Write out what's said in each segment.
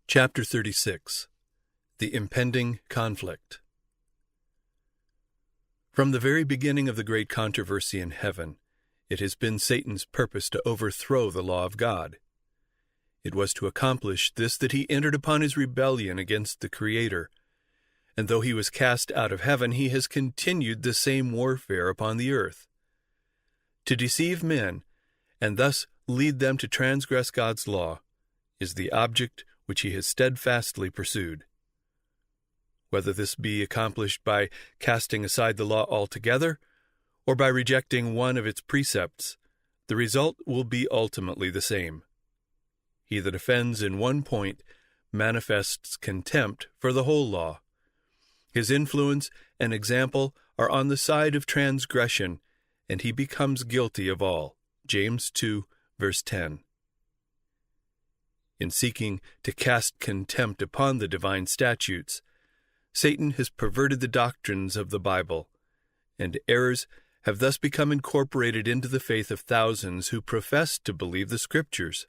Chapter 36. The Impending Conflict. From the very beginning of the great controversy in heaven, it has been Satan's purpose to overthrow the law of God. It was to accomplish this that he entered upon his rebellion against the Creator, and though he was cast out of heaven, he has continued the same warfare upon the earth. To deceive men, and thus lead them to transgress God's law, is the object which he has steadfastly pursued. Whether this be accomplished by casting aside the law altogether, or by rejecting one of its precepts, the result will be ultimately the same. He that offends in one point manifests contempt for the whole law. His influence and example are on the side of transgression, and he becomes guilty of all. James 2, verse 10. In seeking to cast contempt upon the divine statutes, Satan has perverted the doctrines of the Bible, and errors have thus become incorporated into the faith of thousands who profess to believe the Scriptures.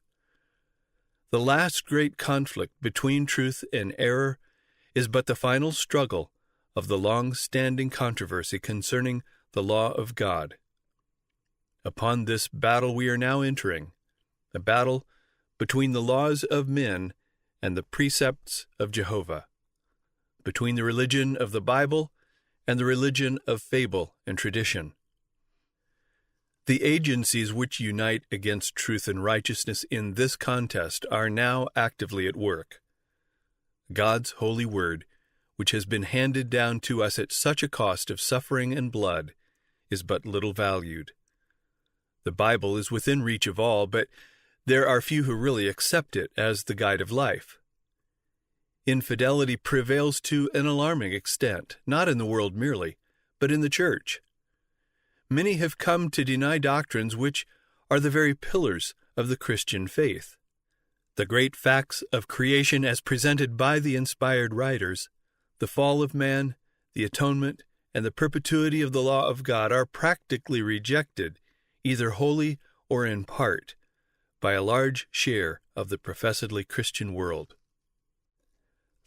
The last great conflict between truth and error is but the final struggle of the long-standing controversy concerning the law of God. Upon this battle we are now entering, a battle between the laws of men and the precepts of Jehovah, between the religion of the Bible and the religion of fable and tradition. The agencies which unite against truth and righteousness in this contest are now actively at work. God's holy word, which has been handed down to us at such a cost of suffering and blood, is but little valued. The Bible is within reach of all, but there are few who really accept it as the guide of life. Infidelity prevails to an alarming extent, not in the world merely, but in the church. Many have come to deny doctrines which are the very pillars of the Christian faith. The great facts of creation as presented by the inspired writers, the fall of man, the atonement, and the perpetuity of the law of God are practically rejected, either wholly or in part, by a large share of the professedly Christian world.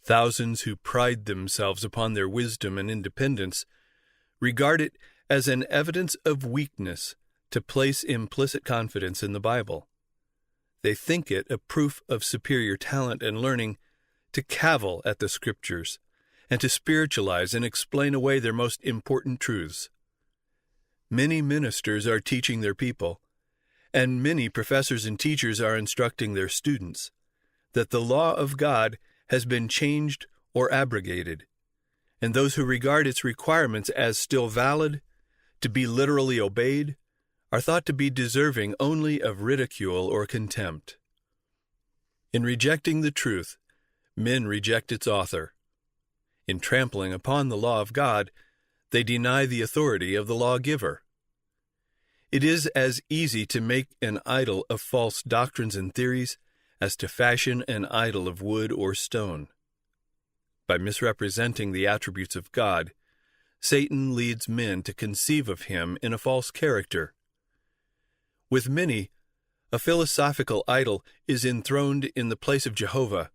Thousands who pride themselves upon their wisdom and independence regard it as an evidence of weakness to place implicit confidence in the Bible. They think it a proof of superior talent and learning to cavil at the Scriptures and to spiritualize and explain away their most important truths. Many ministers are teaching their people, and many professors and teachers are instructing their students, that the law of God has been changed or abrogated, and those who regard its requirements as still valid, to be literally obeyed, are thought to be deserving only of ridicule or contempt. In rejecting the truth, men reject its author. In trampling upon the law of God, they deny the authority of the lawgiver. It is as easy to make an idol of false doctrines and theories as to fashion an idol of wood or stone. By misrepresenting the attributes of God, Satan leads men to conceive of him in a false character. With many, a philosophical idol is enthroned in the place of Jehovah,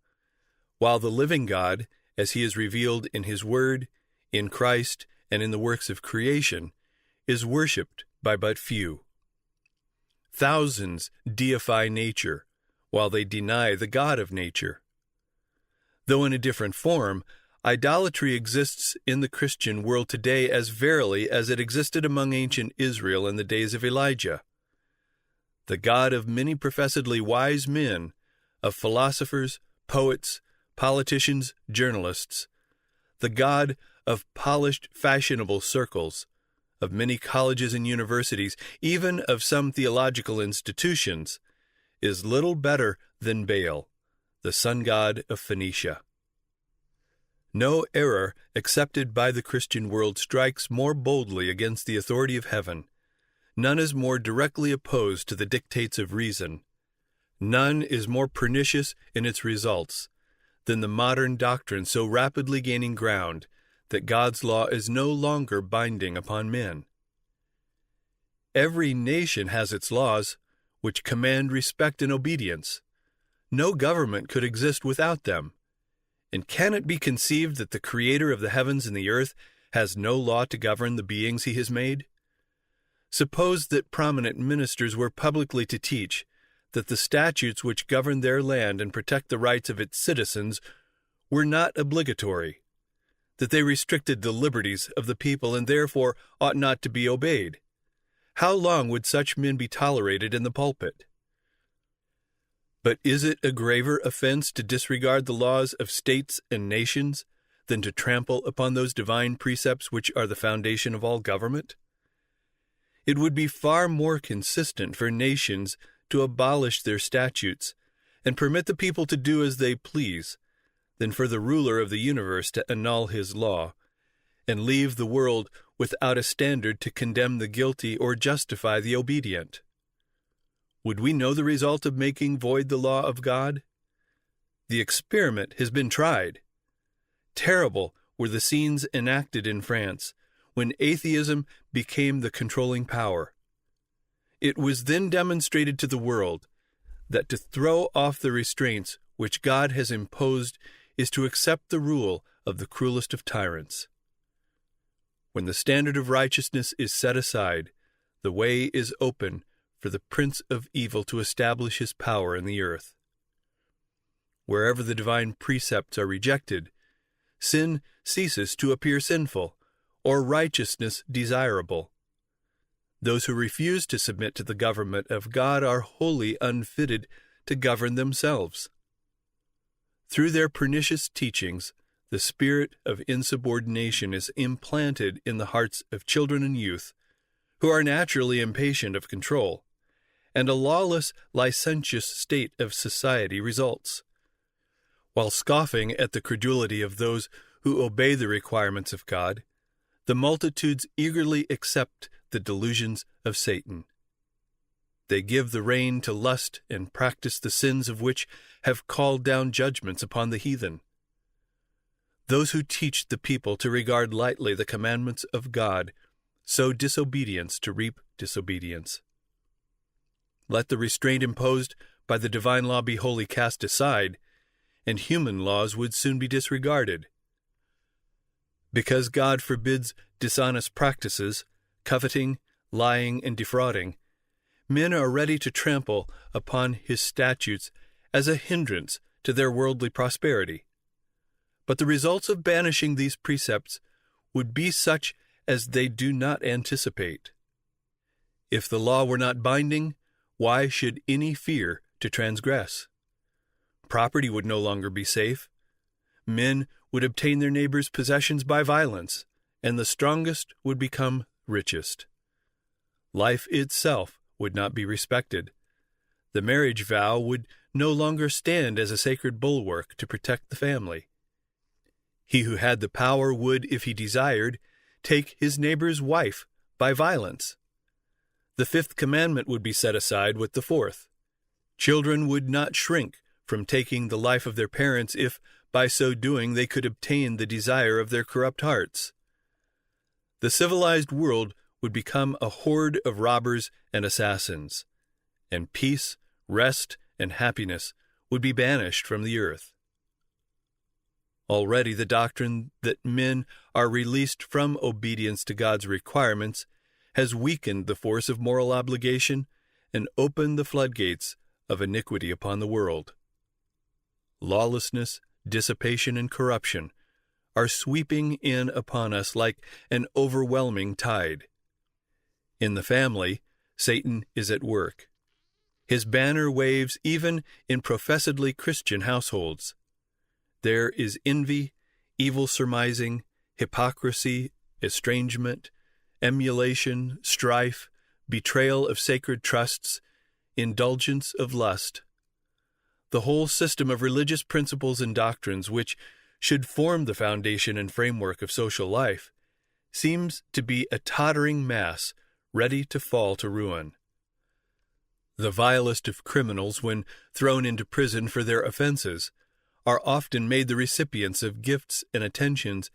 while the living God, as he is revealed in his Word, in Christ, and in the works of creation, is worshipped by but few. Thousands deify nature, while they deny the God of nature. Though in a different form, idolatry exists in the Christian world today as verily as it existed among ancient Israel in the days of Elijah. The God of many professedly wise men, of philosophers, poets, politicians, journalists, the God of polished, fashionable circles, of many colleges and universities, even of some theological institutions, is little better than Baal, the sun god of Phoenicia. No error accepted by the Christian world strikes more boldly against the authority of heaven. None is more directly opposed to the dictates of reason. None is more pernicious in its results than the modern doctrine so rapidly gaining ground that God's law is no longer binding upon men. Every nation has its laws, which command respect and obedience. no government could exist without them. And can it be conceived that the Creator of the heavens and the earth has no law to govern the beings he has made? Suppose that prominent ministers were publicly to teach that the statutes which govern their land and protect the rights of its citizens were not obligatory, that they restricted the liberties of the people and therefore ought not to be obeyed. How long would such men be tolerated in the pulpit? But is it a graver offense to disregard the laws of states and nations than to trample upon those divine precepts which are the foundation of all government? It would be far more consistent for nations to abolish their statutes and permit the people to do as they please than for the ruler of the universe to annul his law and leave the world without a standard to condemn the guilty or justify the obedient. Would we know the result of making void the law of God? The experiment has been tried. Terrible were the scenes enacted in France when atheism became the controlling power. It was then demonstrated to the world that to throw off the restraints which God has imposed is to accept the rule of the cruelest of tyrants. When the standard of righteousness is set aside, the way is open for the prince of evil to establish his power in the earth. Wherever the divine precepts are rejected, sin ceases to appear sinful, or righteousness desirable. Those who refuse to submit to the government of God are wholly unfitted to govern themselves. Through their pernicious teachings, the spirit of insubordination is implanted in the hearts of children and youth, who are naturally impatient of control, and a lawless, licentious state of society results. While scoffing at the credulity of those who obey the requirements of God, the multitudes eagerly accept the delusions of Satan. They give the rein to lust and practice the sins of which have called down judgments upon the heathen. Those who teach the people to regard lightly the commandments of God sow disobedience to reap disobedience. Let the restraint imposed by the divine law be wholly cast aside, and human laws would soon be disregarded. Because God forbids dishonest practices, coveting, lying, and defrauding, men are ready to trample upon his statutes as a hindrance to their worldly prosperity. But the results of banishing these precepts would be such as they do not anticipate. If the law were not binding, why should any fear to transgress? Property would no longer be safe. Men would obtain their neighbors' possessions by violence, and the strongest would become richest. Life itself would not be respected. The marriage vow would no longer stand as a sacred bulwark to protect the family. He who had the power would, if he desired, take his neighbor's wife by violence. The fifth commandment would be set aside with the fourth. Children would not shrink from taking the life of their parents if, by so doing, they could obtain the desire of their corrupt hearts. The civilized world would become a horde of robbers and assassins, and peace, rest, and happiness would be banished from the earth. Already the doctrine that men are released from obedience to God's requirements has weakened the force of moral obligation and opened the floodgates of iniquity upon the world. Lawlessness, dissipation, and corruption are sweeping in upon us like an overwhelming tide. In the family, Satan is at work. His banner waves even in professedly Christian households. There is envy, evil surmising, hypocrisy, estrangement, emulation, strife, betrayal of sacred trusts, indulgence of lust. The whole system of religious principles and doctrines which should form the foundation and framework of social life seems to be a tottering mass ready to fall to ruin. The vilest of criminals, when thrown into prison for their offenses, are often made the recipients of gifts and attentions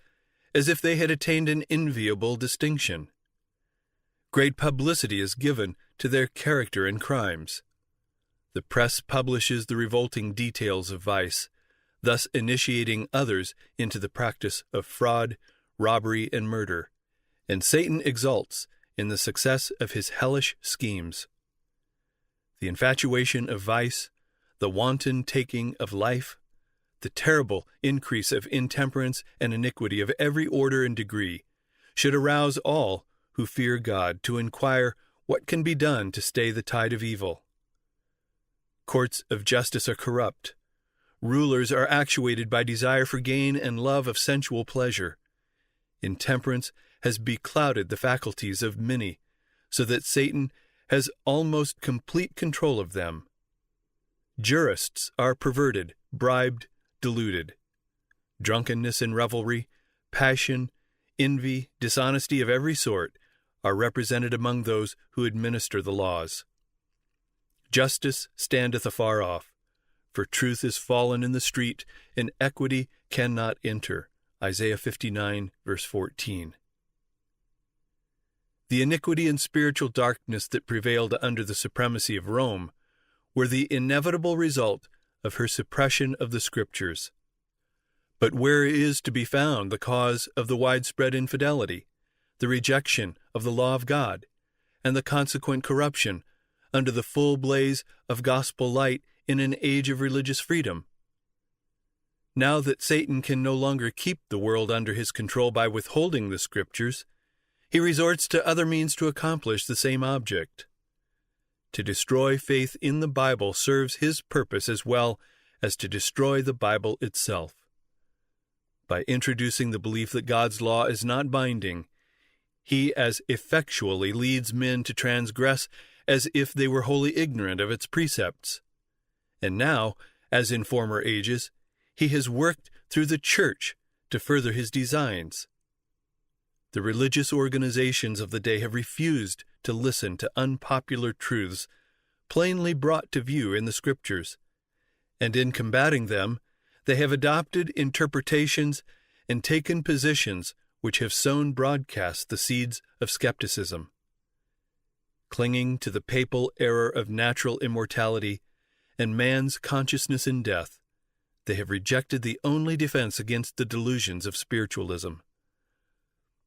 as if they had attained an enviable distinction. Great publicity is given to their character and crimes. The press publishes the revolting details of vice, thus initiating others into the practice of fraud, robbery, and murder, and Satan exults in the success of his hellish schemes. The infatuation of vice, the wanton taking of life, the terrible increase of intemperance and iniquity of every order and degree, should arouse all who fear God to inquire what can be done to stay the tide of evil. Courts of justice are corrupt. Rulers are actuated by desire for gain and love of sensual pleasure. Intemperance has beclouded the faculties of many, so that Satan has almost complete control of them. Jurists are perverted, bribed, deluded. Drunkenness and revelry, passion, envy, dishonesty of every sort are represented among those who administer the laws. Justice standeth afar off, for truth is fallen in the street, and equity cannot enter. Isaiah 59, verse 14. The iniquity and spiritual darkness that prevailed under the supremacy of Rome were the inevitable result of her suppression of the Scriptures. But where is to be found the cause of the widespread infidelity, the rejection of the law of God, and the consequent corruption under the full blaze of gospel light in an age of religious freedom? Now that Satan can no longer keep the world under his control by withholding the Scriptures, he resorts to other means to accomplish the same object. To destroy faith in the Bible serves his purpose as well as to destroy the Bible itself. By introducing the belief that God's law is not binding, he as effectually leads men to transgress as if they were wholly ignorant of its precepts. And now, as in former ages, he has worked through the church to further his designs. The religious organizations of the day have refused to listen to unpopular truths plainly brought to view in the Scriptures, and in combating them, they have adopted interpretations and taken positions which have sown broadcast the seeds of skepticism. Clinging to the papal error of natural immortality and man's consciousness in death, they have rejected the only defense against the delusions of spiritualism.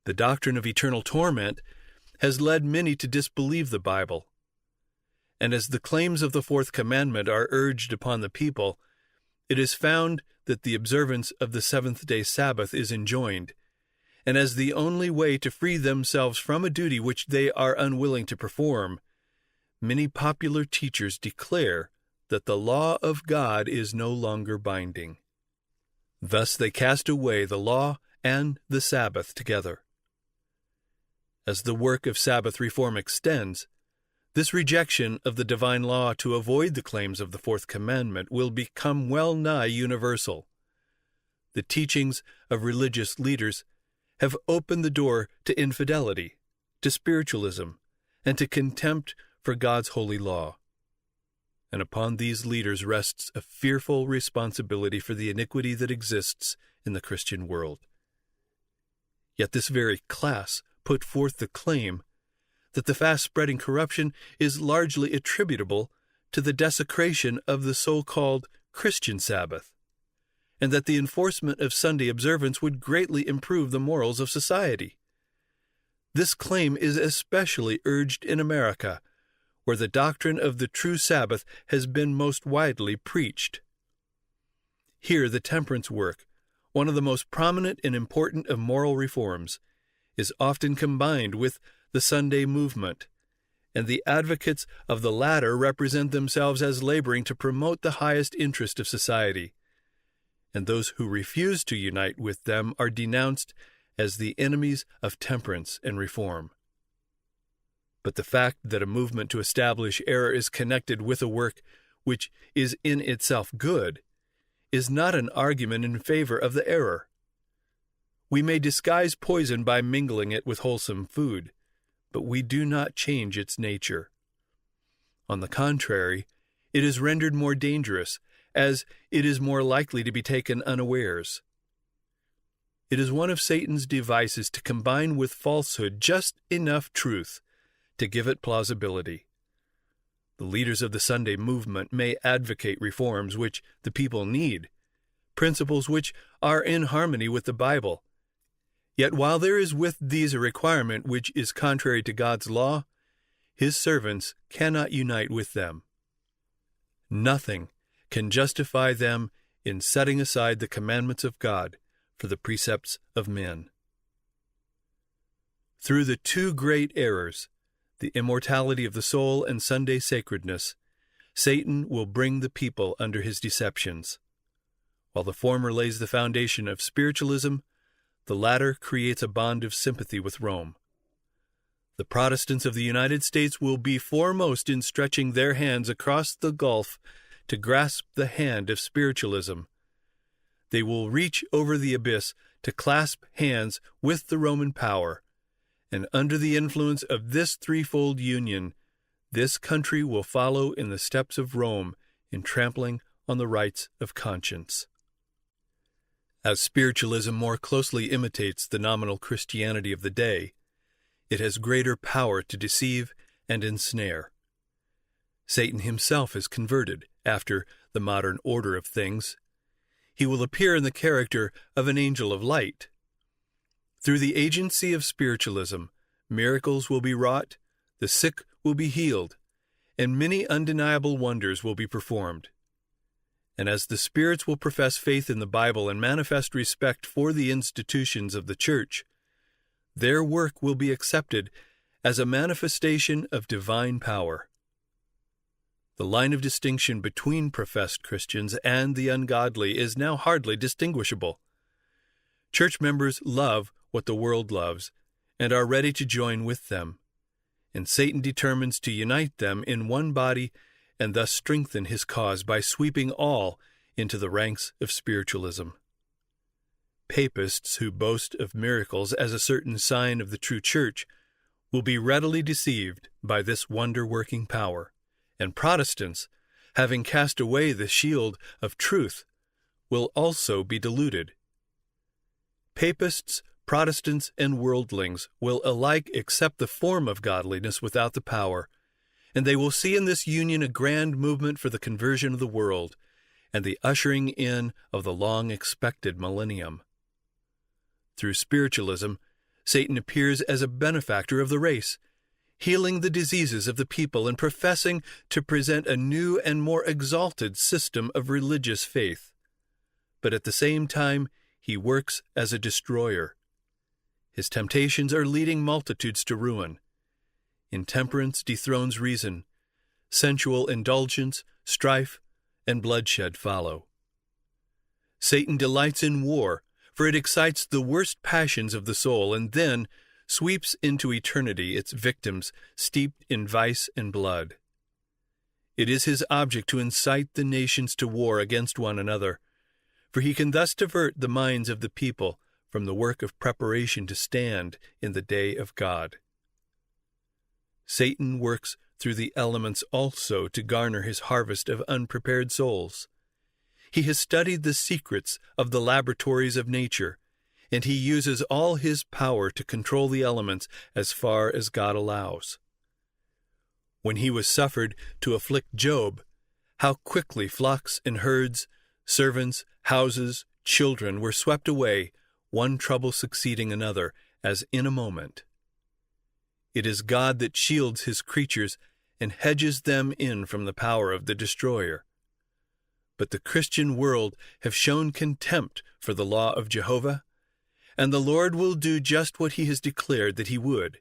The doctrine of eternal torment has led many to disbelieve the Bible. And as the claims of the fourth commandment are urged upon the people, it is found that the observance of the seventh-day Sabbath is enjoined, and as the only way to free themselves from a duty which they are unwilling to perform, many popular teachers declare that the law of God is no longer binding. Thus they cast away the law and the Sabbath together. As the work of Sabbath reform extends, this rejection of the divine law to avoid the claims of the fourth commandment will become well nigh universal. The teachings of religious leaders have opened the door to infidelity, to spiritualism, and to contempt for God's holy law. And upon these leaders rests a fearful responsibility for the iniquity that exists in the Christian world. Yet this very class put forth the claim that the fast-spreading corruption is largely attributable to the desecration of the so-called Christian Sabbath, and that the enforcement of Sunday observance would greatly improve the morals of society. This claim is especially urged in America, where the doctrine of the true Sabbath has been most widely preached. Here the temperance work, one of the most prominent and important of moral reforms, is often combined with the Sunday movement, and the advocates of the latter represent themselves as laboring to promote the highest interest of society, and those who refuse to unite with them are denounced as the enemies of temperance and reform. But the fact that a movement to establish error is connected with a work which is in itself good is not an argument in favor of the error. We may disguise poison by mingling it with wholesome food, but we do not change its nature. On the contrary, it is rendered more dangerous, as it is more likely to be taken unawares. It is one of Satan's devices to combine with falsehood just enough truth to give it plausibility. The leaders of the Sunday movement may advocate reforms which the people need, principles which are in harmony with the Bible. Yet while there is with these a requirement which is contrary to God's law, His servants cannot unite with them. Nothing can justify them in setting aside the commandments of God for the precepts of men. Through the two great errors, the immortality of the soul and Sunday sacredness, Satan will bring the people under his deceptions. While the former lays the foundation of spiritualism, the latter creates a bond of sympathy with Rome. The Protestants of the United States will be foremost in stretching their hands across the gulf to grasp the hand of spiritualism. They will reach over the abyss to clasp hands with the Roman power, and under the influence of this threefold union, this country will follow in the steps of Rome in trampling on the rights of conscience. As spiritualism more closely imitates the nominal Christianity of the day, it has greater power to deceive and ensnare. Satan himself is converted after the modern order of things. He will appear in the character of an angel of light. Through the agency of spiritualism, miracles will be wrought, the sick will be healed, and many undeniable wonders will be performed. And as the spirits will profess faith in the Bible and manifest respect for the institutions of the Church, their work will be accepted as a manifestation of divine power. The line of distinction between professed Christians and the ungodly is now hardly distinguishable. Church members love what the world loves and are ready to join with them, and Satan determines to unite them in one body and thus strengthen his cause by sweeping all into the ranks of spiritualism. Papists who boast of miracles as a certain sign of the true church will be readily deceived by this wonder-working power, and Protestants, having cast away the shield of truth, will also be deluded. Papists, Protestants, and worldlings will alike accept the form of godliness without the power, and they will see in this union a grand movement for the conversion of the world and the ushering in of the long-expected millennium. Through spiritualism, Satan appears as a benefactor of the race, healing the diseases of the people and professing to present a new and more exalted system of religious faith. But at the same time, he works as a destroyer. His temptations are leading multitudes to ruin. Intemperance dethrones reason. Sensual indulgence, strife, and bloodshed follow. Satan delights in war, for it excites the worst passions of the soul and then sweeps into eternity its victims steeped in vice and blood. It is his object to incite the nations to war against one another, for he can thus divert the minds of the people from the work of preparation to stand in the day of God. Satan works through the elements also to garner his harvest of unprepared souls. He has studied the secrets of the laboratories of nature, and he uses all his power to control the elements as far as God allows. When he was suffered to afflict Job, how quickly flocks and herds, servants, houses, children were swept away, one trouble succeeding another, as in a moment. It is God that shields his creatures and hedges them in from the power of the destroyer. But the Christian world have shown contempt for the law of Jehovah, and the Lord will do just what he has declared that he would.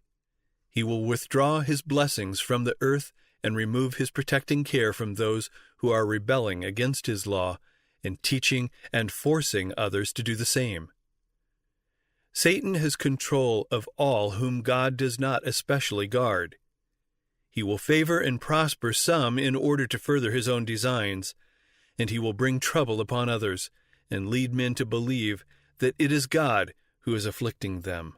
He will withdraw his blessings from the earth and remove his protecting care from those who are rebelling against his law and teaching and forcing others to do the same. Satan has control of all whom God does not especially guard. He will favor and prosper some in order to further his own designs, and he will bring trouble upon others and lead men to believe that it is God who is afflicting them.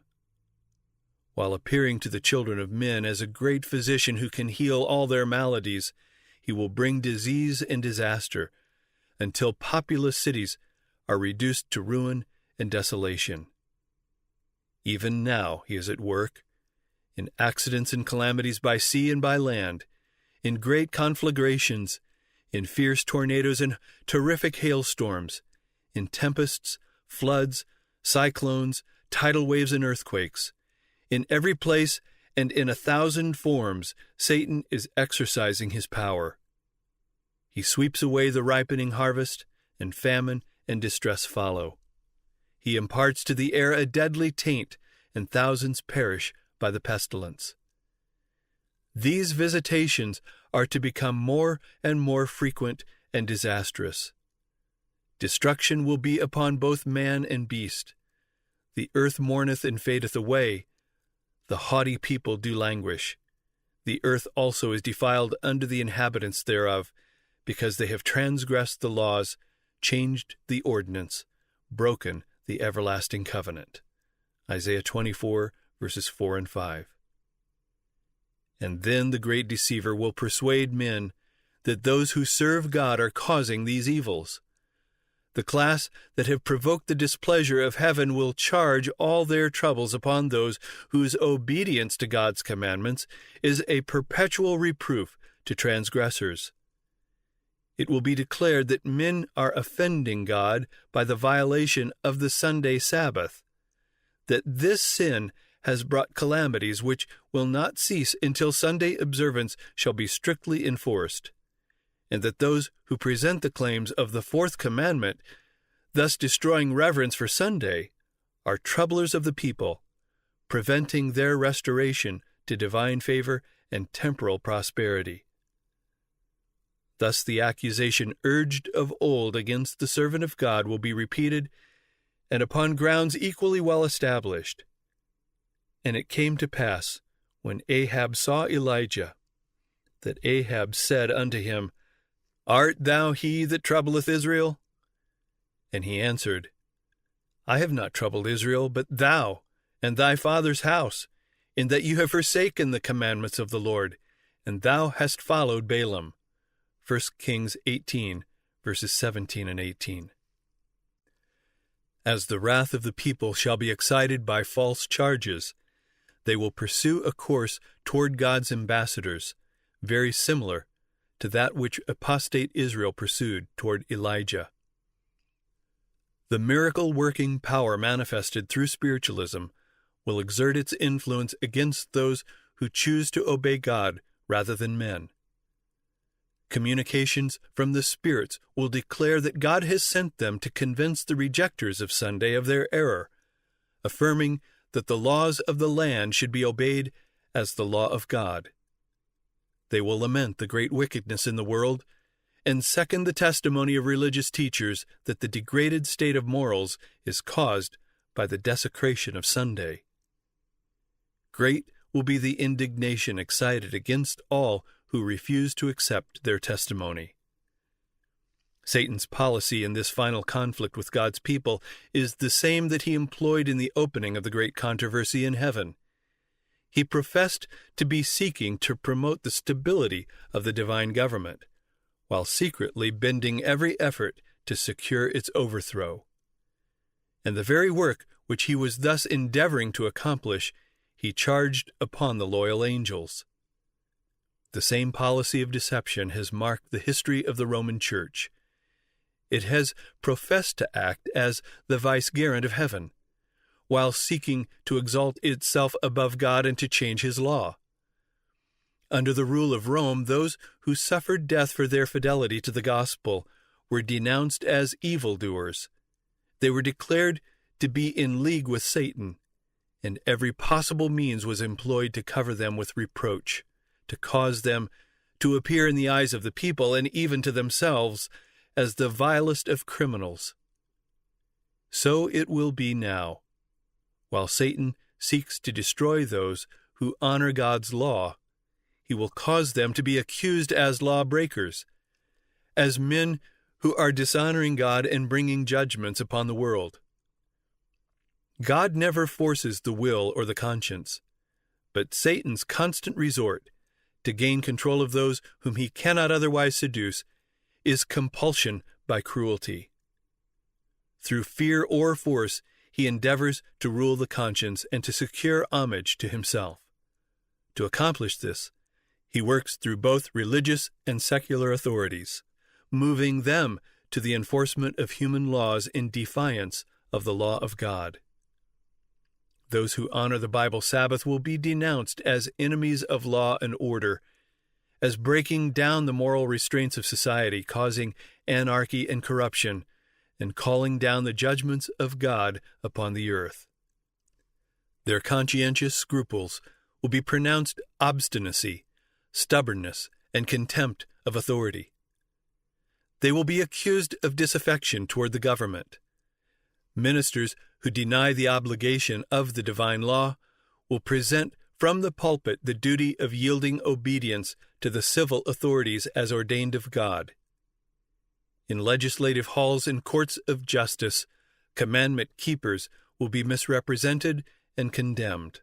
While appearing to the children of men as a great physician who can heal all their maladies, he will bring disease and disaster until populous cities are reduced to ruin and desolation. Even now he is at work, in accidents and calamities by sea and by land, in great conflagrations, in fierce tornadoes and terrific hailstorms, in tempests, floods, cyclones, tidal waves and earthquakes. In every place and in 1,000 forms, Satan is exercising his power. He sweeps away the ripening harvest, and famine and distress follow. He imparts to the air a deadly taint, and thousands perish by the pestilence. These visitations are to become more and more frequent and disastrous. Destruction will be upon both man and beast. The earth mourneth and fadeth away. The haughty people do languish. The earth also is defiled under the inhabitants thereof, because they have transgressed the laws, changed the ordinance, broken the everlasting covenant. Isaiah 24, verses 4 and 5. And then the great deceiver will persuade men that those who serve God are causing these evils. The class that have provoked the displeasure of heaven will charge all their troubles upon those whose obedience to God's commandments is a perpetual reproof to transgressors. It will be declared that men are offending God by the violation of the Sunday Sabbath, that this sin has brought calamities which will not cease until Sunday observance shall be strictly enforced, and that those who present the claims of the fourth commandment, thus destroying reverence for Sunday, are troublers of the people, preventing their restoration to divine favor and temporal prosperity. Thus the accusation urged of old against the servant of God will be repeated, and upon grounds equally well established. And it came to pass, when Ahab saw Elijah, that Ahab said unto him, Art thou he that troubleth Israel? And he answered, I have not troubled Israel, but thou, and thy father's house, in that you have forsaken the commandments of the Lord, and thou hast followed Balaam. 1 Kings 18, verses 17 and 18. As the wrath of the people shall be excited by false charges, they will pursue a course toward God's ambassadors, very similar to that which apostate Israel pursued toward Elijah. The miracle-working power manifested through spiritualism will exert its influence against those who choose to obey God rather than men. Communications from the spirits will declare that God has sent them to convince the rejectors of Sunday of their error, affirming that the laws of the land should be obeyed as the law of God. They will lament the great wickedness in the world and second the testimony of religious teachers that the degraded state of morals is caused by the desecration of Sunday. Great will be the indignation excited against all who refuse to accept their testimony. Satan's policy in this final conflict with God's people is the same that he employed in the opening of the great controversy in heaven. He professed to be seeking to promote the stability of the divine government, while secretly bending every effort to secure its overthrow. And the very work which he was thus endeavoring to accomplish, he charged upon the loyal angels. The same policy of deception has marked the history of the Roman Church. It has professed to act as the vicegerent of heaven, while seeking to exalt itself above God and to change his law. Under the rule of Rome, those who suffered death for their fidelity to the gospel were denounced as evildoers. They were declared to be in league with Satan, and every possible means was employed to cover them with reproach, to cause them to appear in the eyes of the people and even to themselves as the vilest of criminals. So it will be now. While Satan seeks to destroy those who honor God's law, he will cause them to be accused as lawbreakers, as men who are dishonoring God and bringing judgments upon the world. God never forces the will or the conscience, but Satan's constant resort to gain control of those whom he cannot otherwise seduce is compulsion by cruelty. Through fear or force, he endeavors to rule the conscience and to secure homage to himself. To accomplish this, He works through both religious and secular authorities, moving them to the enforcement of human laws in defiance of the law of God. Those who honor the Bible Sabbath will be denounced as enemies of law and order, as breaking down the moral restraints of society, causing anarchy and corruption, and calling down the judgments of God upon the earth. Their conscientious scruples will be pronounced obstinacy, stubbornness, and contempt of authority. They will be accused of disaffection toward the government. Ministers who deny the obligation of the divine law will present from the pulpit the duty of yielding obedience to the civil authorities as ordained of God. In legislative halls and courts of justice, commandment keepers will be misrepresented and condemned.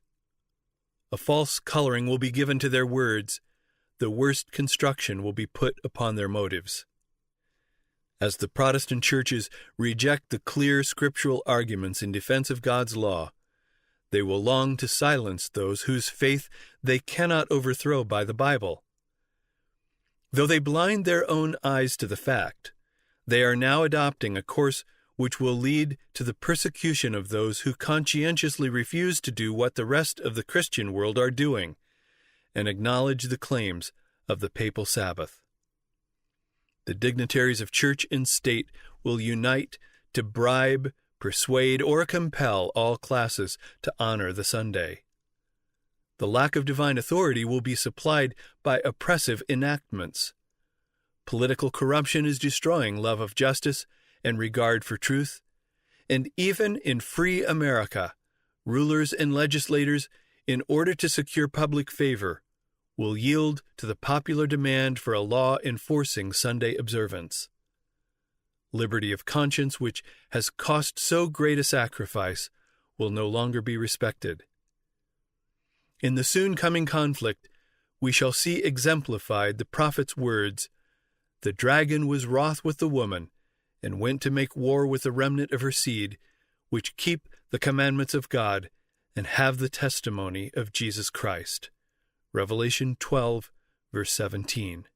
A false coloring will be given to their words. The worst construction will be put upon their motives. As the Protestant churches reject the clear scriptural arguments in defense of God's law, they will long to silence those whose faith they cannot overthrow by the Bible. Though they blind their own eyes to the fact, they are now adopting a course which will lead to the persecution of those who conscientiously refuse to do what the rest of the Christian world are doing, and acknowledge the claims of the papal Sabbath. The dignitaries of church and state will unite to bribe, persuade, or compel all classes to honor the Sunday. The lack of divine authority will be supplied by oppressive enactments. Political corruption is destroying love of justice and regard for truth, and even in free America, rulers and legislators, in order to secure public favor, will yield to the popular demand for a law enforcing Sunday observance. Liberty of conscience, which has cost so great a sacrifice, will no longer be respected. In the soon coming conflict, we shall see exemplified the prophet's words, "The dragon was wroth with the woman, and went to make war with the remnant of her seed, which keep the commandments of God, and have the testimony of Jesus Christ." Revelation 12, verse 17.